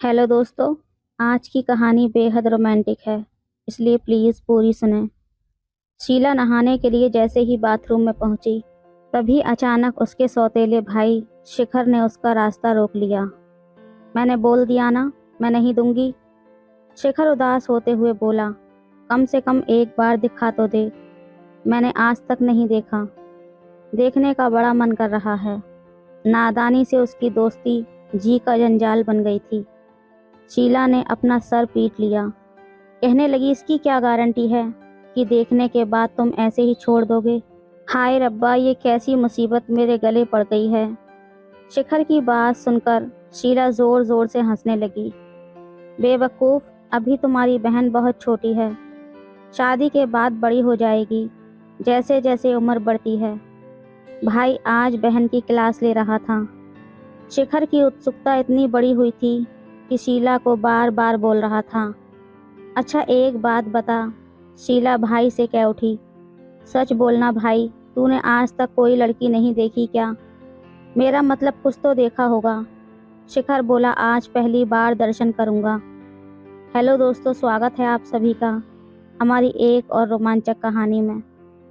Hello दोस्तों। आज की कहानी बेहद रोमांटिक है, इसलिए प्लीज़ पूरी सुनें। शीला नहाने के लिए जैसे ही बाथरूम में पहुंची, तभी अचानक उसके सौतेले भाई शिखर ने उसका रास्ता रोक लिया। मैंने बोल दिया ना, मैं नहीं दूंगी। शिखर उदास होते हुए बोला, कम से कम एक बार दिखा तो दे। मैंने आज तक नहीं देखा। देखने का बड़ा मन कर रहा है। नादानी से उसकी दोस्ती जी का जंजाल बन गई थी। शीला ने अपना सर पीट लिया। कहने लगी, इसकी क्या गारंटी है कि देखने के बाद तुम ऐसे ही छोड़ दोगे। हाय रब्बा, ये कैसी मुसीबत मेरे गले पड़ गई है। शिखर की बात सुनकर शीला जोर जोर से हंसने लगी। बेवकूफ़, अभी तुम्हारी बहन बहुत छोटी है, शादी के बाद बड़ी हो जाएगी जैसे जैसे उम्र बढ़ती है। भाई आज बहन की क्लास ले रहा था। शिखर की उत्सुकता इतनी बड़ी हुई थी कि शीला को बार बार बोल रहा था, अच्छा एक बात बता। शीला भाई से कह उठी, सच बोलना भाई, तूने आज तक कोई लड़की नहीं देखी क्या? मेरा मतलब कुछ तो देखा होगा। शिखर बोला, आज पहली बार दर्शन करूंगा। हेलो दोस्तों, स्वागत है आप सभी का हमारी एक और रोमांचक कहानी में।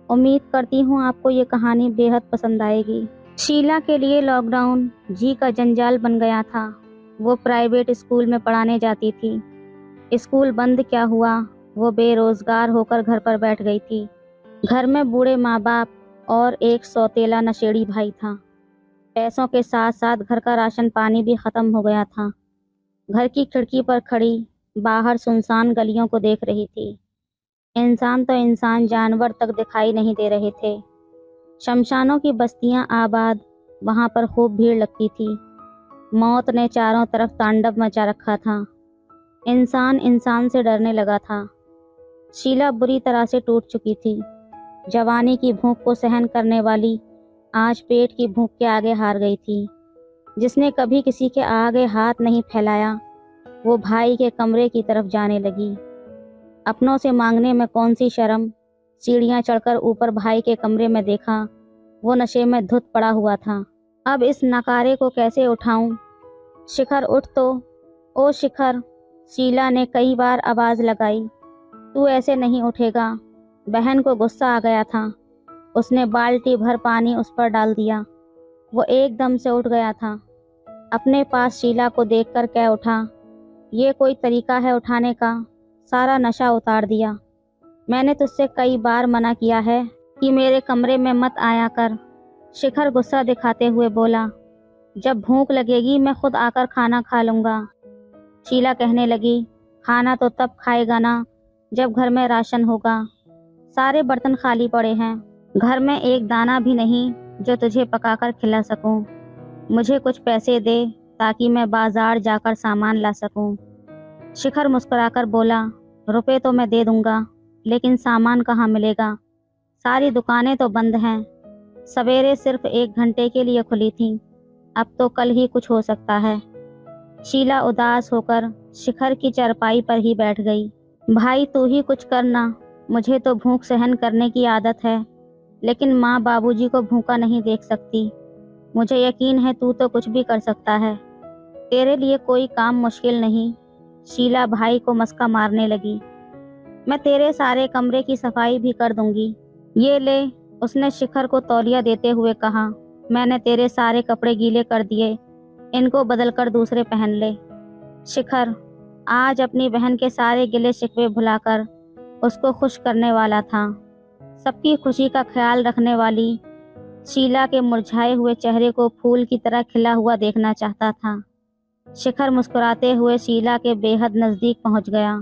उम्मीद करती हूँ आपको ये कहानी बेहद पसंद आएगी। शीला के लिए लॉकडाउन जी का जंजाल बन गया था। वो प्राइवेट स्कूल में पढ़ाने जाती थी। स्कूल बंद क्या हुआ, वो बेरोजगार होकर घर पर बैठ गई थी। घर में बूढ़े माँ बाप और एक सौतेला नशेड़ी भाई था। पैसों के साथ साथ घर का राशन पानी भी खत्म हो गया था। घर की खिड़की पर खड़ी बाहर सुनसान गलियों को देख रही थी। इंसान तो इंसान, जानवर तक दिखाई नहीं दे रहे थे। शमशानों की बस्तियां आबाद, वहां पर खूब भीड़ लगती थी। मौत ने चारों तरफ तांडव मचा रखा था। इंसान इंसान से डरने लगा था। शीला बुरी तरह से टूट चुकी थी। जवानी की भूख को सहन करने वाली आज पेट की भूख के आगे हार गई थी। जिसने कभी किसी के आगे हाथ नहीं फैलाया, वो भाई के कमरे की तरफ जाने लगी। अपनों से मांगने में कौन सी शर्म। सीढ़ियां चढ़कर ऊपर भाई के कमरे में देखा, वो नशे में धुत पड़ा हुआ था। अब इस नकारे को कैसे उठाऊं? शिखर उठ तो। ओ शिखर, शीला ने कई बार आवाज लगाई। तू ऐसे नहीं उठेगा। बहन को गुस्सा आ गया था। उसने बाल्टी भर पानी उस पर डाल दिया। वो एकदम से उठ गया था। अपने पास शीला को देखकर कह उठा, ये कोई तरीका है उठाने का? सारा नशा उतार दिया। मैंने तुझसे कई बार मना किया है कि मेरे कमरे में मत आया कर। शिखर गुस्सा दिखाते हुए बोला, जब भूख लगेगी मैं खुद आकर खाना खा लूंगा। शीला कहने लगी, खाना तो तब खाएगा ना जब घर में राशन होगा। सारे बर्तन खाली पड़े हैं। घर में एक दाना भी नहीं जो तुझे पकाकर खिला सकूं। मुझे कुछ पैसे दे ताकि मैं बाजार जाकर सामान ला सकूं। शिखर मुस्कुराकर बोला, रुपए तो मैं दे दूंगा, लेकिन सामान कहाँ मिलेगा? सारी दुकानें तो बंद हैं। सवेरे सिर्फ 1 घंटे के लिए खुली थीं। अब तो कल ही कुछ हो सकता है। शीला उदास होकर शिखर की चारपाई पर ही बैठ गई। भाई तू ही कुछ करना, मुझे तो भूख सहन करने की आदत है, लेकिन माँ बाबूजी को भूखा नहीं देख सकती। मुझे यकीन है तू तो कुछ भी कर सकता है। तेरे लिए कोई काम मुश्किल नहीं। शीला भाई को मस्का मारने लगी। मैं तेरे सारे कमरे की सफाई भी कर दूंगी। ये ले, उसने शिखर को तौलिया देते हुए कहा, मैंने तेरे सारे कपड़े गीले कर दिए, इनको बदलकर दूसरे पहन ले। शिखर आज अपनी बहन के सारे गिले शिकवे भुलाकर उसको खुश करने वाला था। सबकी खुशी का ख्याल रखने वाली शीला के मुरझाए हुए चेहरे को फूल की तरह खिला हुआ देखना चाहता था। शिखर मुस्कुराते हुए शीला के बेहद नजदीक पहुंच गया।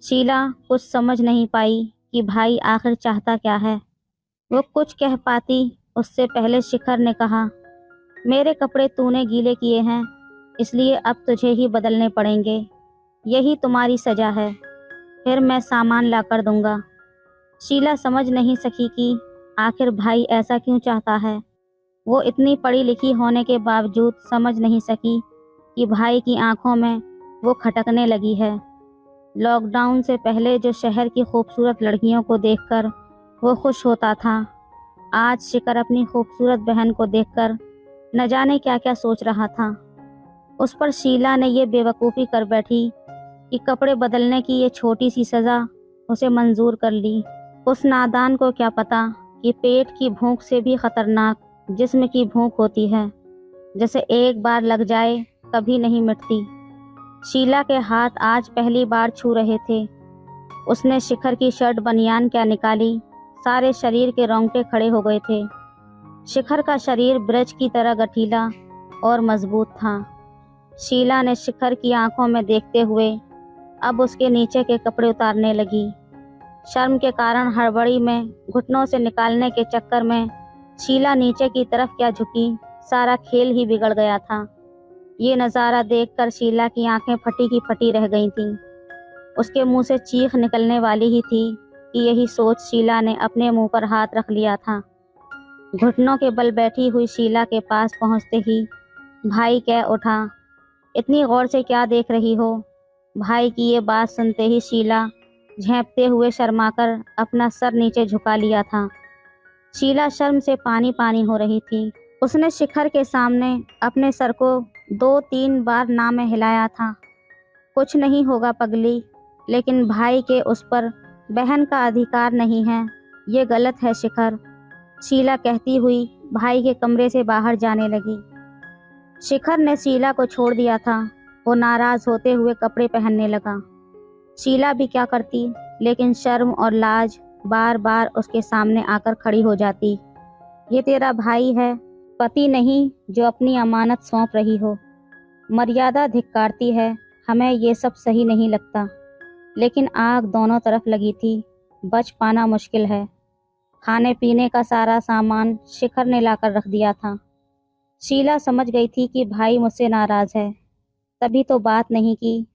शीला कुछ समझ नहीं पाई कि भाई आखिर चाहता क्या है। वो कुछ कह पाती उससे पहले शिखर ने कहा, मेरे कपड़े तूने गीले किए हैं, इसलिए अब तुझे ही बदलने पड़ेंगे। यही तुम्हारी सजा है। फिर मैं सामान ला कर दूंगा। शीला समझ नहीं सकी कि आखिर भाई ऐसा क्यों चाहता है। वो इतनी पढ़ी लिखी होने के बावजूद समझ नहीं सकी कि भाई की आंखों में वो खटकने लगी है। लॉकडाउन से पहले जो शहर की खूबसूरत लड़कियों को देखकर वो खुश होता था, आज शिखर अपनी खूबसूरत बहन को देखकर न जाने क्या क्या सोच रहा था। उस पर शीला ने ये बेवकूफ़ी कर बैठी कि कपड़े बदलने की ये छोटी सी सज़ा उसे मंजूर कर ली। उस नादान को क्या पता कि पेट की भूख से भी खतरनाक जिस्म की भूख होती है, जैसे एक बार लग जाए कभी नहीं मिटती। शीला के हाथ आज पहली बार छू रहे थे। उसने शिखर की शर्ट बनियान क्या निकाली, सारे शरीर के रोंगटे खड़े हो गए थे। शिखर का शरीर ब्रज की तरह गठीला और मजबूत था। शीला ने शिखर की आंखों में देखते हुए अब उसके नीचे के कपड़े उतारने लगी। शर्म के कारण हड़बड़ी में घुटनों से निकालने के चक्कर में शीला नीचे की तरफ क्या झुकी, सारा खेल ही बिगड़ गया था। ये नज़ारा देखकर शीला की आंखें फटी की फटी रह गई थीं। उसके मुंह से चीख निकलने वाली ही थी कि यही सोच शीला ने अपने मुंह पर हाथ रख लिया था। घुटनों के बल बैठी हुई शीला के पास पहुंचते ही भाई कह उठा, इतनी गौर से क्या देख रही हो? भाई की ये बात सुनते ही शीला झेंपते हुए शर्माकर अपना सर नीचे झुका लिया था। शीला शर्म से पानी पानी हो रही थी। उसने शिखर के सामने अपने सर को 2-3 बार ना में हिलाया था। कुछ नहीं होगा पगली, लेकिन भाई के उस पर बहन का अधिकार नहीं है, ये गलत है शिखर। शीला कहती हुई भाई के कमरे से बाहर जाने लगी। शिखर ने शीला को छोड़ दिया था। वो नाराज होते हुए कपड़े पहनने लगा। शीला भी क्या करती, लेकिन शर्म और लाज बार बार उसके सामने आकर खड़ी हो जाती। ये तेरा भाई है, पति नहीं जो अपनी अमानत सौंप रही हो। मर्यादा धिक्कारती है, हमें ये सब सही नहीं लगता। लेकिन आग दोनों तरफ लगी थी, बच पाना मुश्किल है। खाने पीने का सारा सामान शिखर ने लाकर रख दिया था। शीला समझ गई थी कि भाई मुझसे नाराज है, तभी तो बात नहीं की।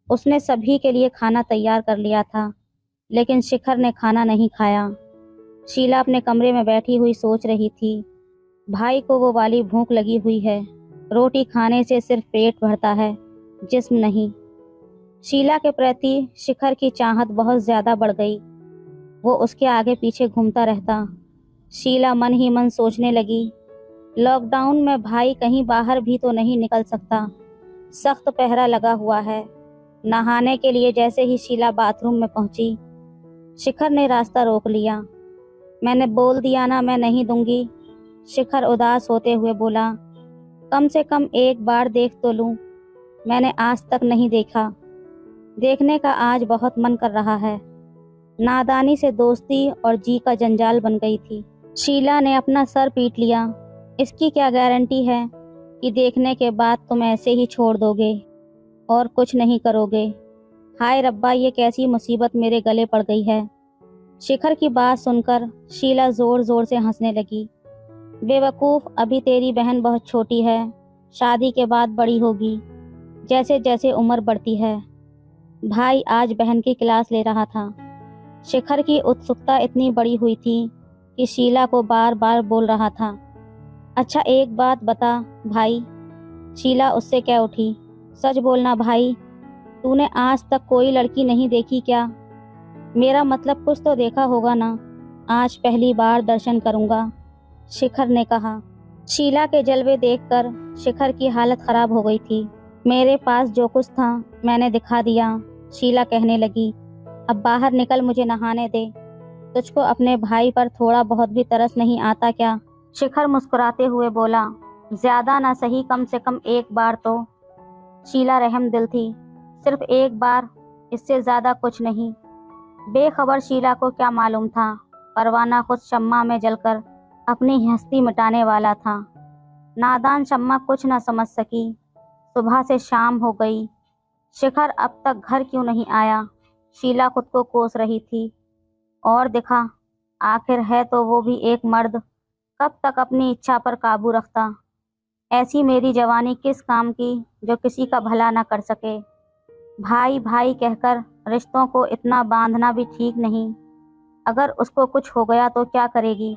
उसने सभी के लिए खाना तैयार कर लिया था, लेकिन शिखर ने खाना नहीं खाया। शीला अपने कमरे में बैठी हुई सोच रही थी, भाई को वो वाली भूख लगी हुई है। रोटी खाने से सिर्फ पेट भरता है, जिस्म नहीं। शीला के प्रति शिखर की चाहत बहुत ज्यादा बढ़ गई। वो उसके आगे पीछे घूमता रहता। शीला मन ही मन सोचने लगी, लॉकडाउन में भाई कहीं बाहर भी तो नहीं निकल सकता, सख्त पहरा लगा हुआ है। नहाने के लिए जैसे ही शीला बाथरूम में पहुंची, शिखर ने रास्ता रोक लिया। मैंने बोल दिया ना, मैं नहीं दूंगी। शिखर उदास होते हुए बोला, कम से कम एक बार देख तो लूं, मैंने आज तक नहीं देखा। देखने का आज बहुत मन कर रहा है। नादानी से दोस्ती और जी का जंजाल बन गई थी। शीला ने अपना सर पीट लिया। इसकी क्या गारंटी है कि देखने के बाद तुम ऐसे ही छोड़ दोगे और कुछ नहीं करोगे? हाय रब्बा, ये कैसी मुसीबत मेरे गले पड़ गई है। शिखर की बात सुनकर शीला जोर जोर से हंसने लगी। बेवकूफ़, अभी तेरी बहन बहुत छोटी है, शादी के बाद बड़ी होगी, जैसे जैसे उम्र बढ़ती है। भाई आज बहन की क्लास ले रहा था। शिखर की उत्सुकता इतनी बड़ी हुई थी कि शीला को बार बार बोल रहा था, अच्छा एक बात बता भाई। शीला उससे कह उठी, सच बोलना भाई, तूने आज तक कोई लड़की नहीं देखी क्या? मेरा मतलब कुछ तो देखा होगा ना। आज पहली बार दर्शन करूंगा, शिखर ने कहा। शीला के जलवे देखकर शिखर की हालत खराब हो गई थी। मेरे पास जो कुछ था मैंने दिखा दिया, शीला कहने लगी। अब बाहर निकल, मुझे नहाने दे। तुझको अपने भाई पर थोड़ा बहुत भी तरस नहीं आता क्या? शिखर मुस्कुराते हुए बोला, ज्यादा ना सही, कम से कम एक बार तो। शीला रहम दिल थी, सिर्फ एक बार, इससे ज्यादा कुछ नहीं। बेखबर शीला को क्या मालूम था, परवाना खुद शम्मा में जलकर अपनी हस्ती मिटाने वाला था। नादान शम्मा कुछ न समझ सकी। सुबह से शाम हो गई, शिखर अब तक घर क्यों नहीं आया? शीला खुद को कोस रही थी। और दिखा, आखिर है तो वो भी एक मर्द, कब तक अपनी इच्छा पर काबू रखता? ऐसी मेरी जवानी किस काम की जो किसी का भला न कर सके? भाई भाई कहकर रिश्तों को इतना बांधना भी ठीक नहीं। अगर उसको कुछ हो गया तो क्या करेगी?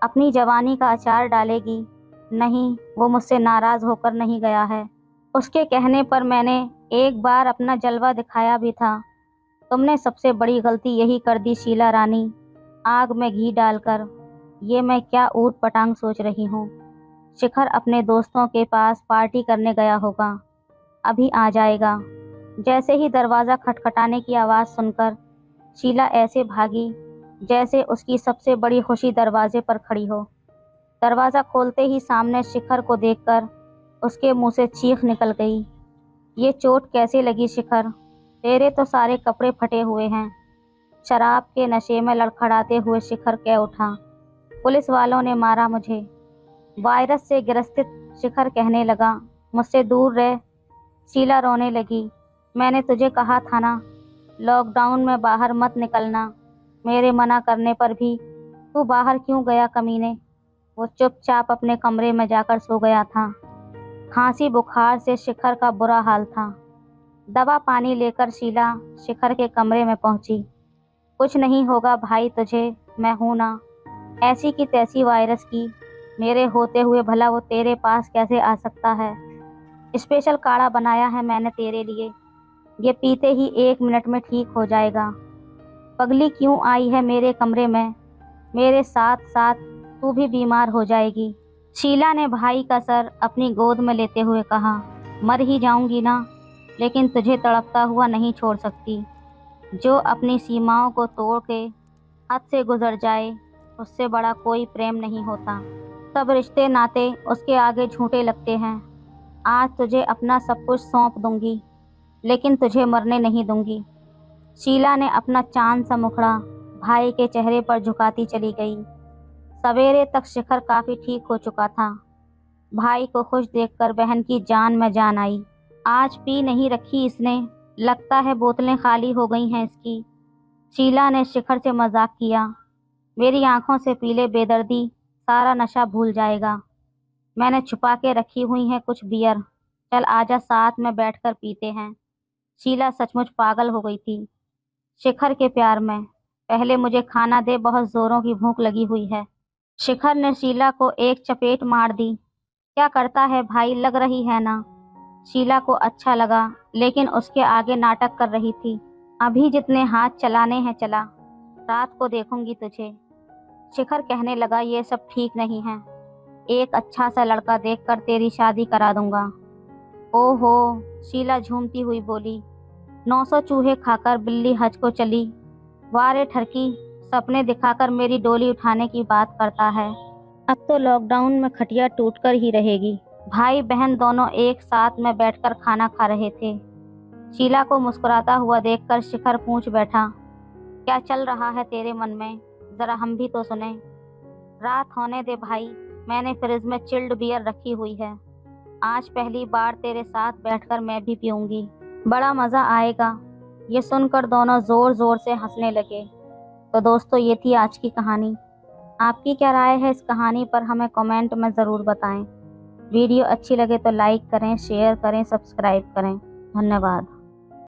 अपनी जवानी का अचार डालेगी? नहीं, वो मुझसे नाराज होकर नहीं गया है। उसके कहने पर मैंने एक बार अपना जलवा दिखाया भी था। तुमने सबसे बड़ी गलती यही कर दी शीला रानी, आग में घी डालकर। ये मैं क्या ऊट पटांग सोच रही हूँ। शिखर अपने दोस्तों के पास पार्टी करने गया होगा। अभी आ जाएगा। जैसे ही दरवाज़ा खटखटाने की आवाज़ सुनकर शीला ऐसे भागी जैसे उसकी सबसे बड़ी खुशी दरवाजे पर खड़ी हो। दरवाज़ा खोलते ही सामने शिखर को देखकर उसके मुंह से चीख निकल गई। ये चोट कैसे लगी शिखर? तेरे तो सारे कपड़े फटे हुए हैं। शराब के नशे में लड़खड़ाते हुए शिखर कह उठा, पुलिस वालों ने मारा मुझे। वायरस से ग्रसित शिखर कहने लगा, मुझसे दूर रह। शीला रोने लगी, मैंने तुझे कहा था ना, लॉकडाउन में बाहर मत निकलना। मेरे मना करने पर भी तू बाहर क्यों गया कमीने? वो चुपचाप अपने कमरे में जाकर सो गया था। खांसी बुखार से शिखर का बुरा हाल था। दवा पानी लेकर शीला शिखर के कमरे में पहुंची। कुछ नहीं होगा भाई तुझे, मैं हूं ना। ऐसी की तैसी वायरस की मेरे होते हुए भला वो तेरे पास कैसे आ सकता है? स्पेशल काढ़ा बनाया है मैंने तेरे लिए, ये पीते ही 1 मिनट में ठीक हो जाएगा। पगली क्यों आई है मेरे कमरे में? मेरे साथ साथ तू भी बीमार हो जाएगी। शीला ने भाई का सर अपनी गोद में लेते हुए कहा, मर ही जाऊंगी ना, लेकिन तुझे तड़पता हुआ नहीं छोड़ सकती। जो अपनी सीमाओं को तोड़ के हद से गुजर जाए, उससे बड़ा कोई प्रेम नहीं होता। सब रिश्ते नाते उसके आगे झूठे लगते हैं। आज तुझे अपना सब कुछ सौंप दूंगी, लेकिन तुझे मरने नहीं दूंगी। शीला ने अपना चांद सा मुखड़ा भाई के चेहरे पर झुकाती चली गई। सवेरे तक शिखर काफी ठीक हो चुका था। भाई को खुश देखकर बहन की जान में जान आई। आज पी नहीं रखी इसने, लगता है बोतलें खाली हो गई हैं इसकी। शीला ने शिखर से मजाक किया, मेरी आंखों से पीले बेदर्दी, सारा नशा भूल जाएगा। मैंने छुपा के रखी हुई है कुछ बियर, चल आजा साथ में बैठकर पीते हैं। शीला सचमुच पागल हो गई थी शिखर के प्यार में। पहले मुझे खाना दे, बहुत जोरों की भूख लगी हुई है। शिखर ने शीला को एक चपेट मार दी। क्या करता है भाई, लग रही है ना? शीला को अच्छा लगा, लेकिन उसके आगे नाटक कर रही थी। अभी जितने हाथ चलाने हैं चला, रात को देखूंगी तुझे। शिखर कहने लगा, ये सब ठीक नहीं है। एक अच्छा सा लड़का देखकर तेरी शादी करा दूंगा। ओहो, शीला झूमती हुई बोली, 900 चूहे खाकर बिल्ली हज को चली। वारे ठरकी, सपने दिखाकर मेरी डोली उठाने की बात करता है। अब तो लॉकडाउन में खटिया टूटकर ही रहेगी। भाई बहन दोनों एक साथ में बैठकर खाना खा रहे थे। शीला को मुस्कुराता हुआ देखकर शिखर पूछ बैठा, क्या चल रहा है तेरे मन में? जरा हम भी तो सुने। रात होने दे भाई, मैंने फ्रिज में चिल्ड बियर रखी हुई है। आज पहली बार तेरे साथ बैठकर मैं भी पीऊंगी, बड़ा मज़ा आएगा। ये सुनकर दोनों ज़ोर ज़ोर से हंसने लगे। तो दोस्तों, ये थी आज की कहानी। आपकी क्या राय है इस कहानी पर, हमें कमेंट में ज़रूर बताएं। वीडियो अच्छी लगे तो लाइक करें, शेयर करें, सब्सक्राइब करें। धन्यवाद।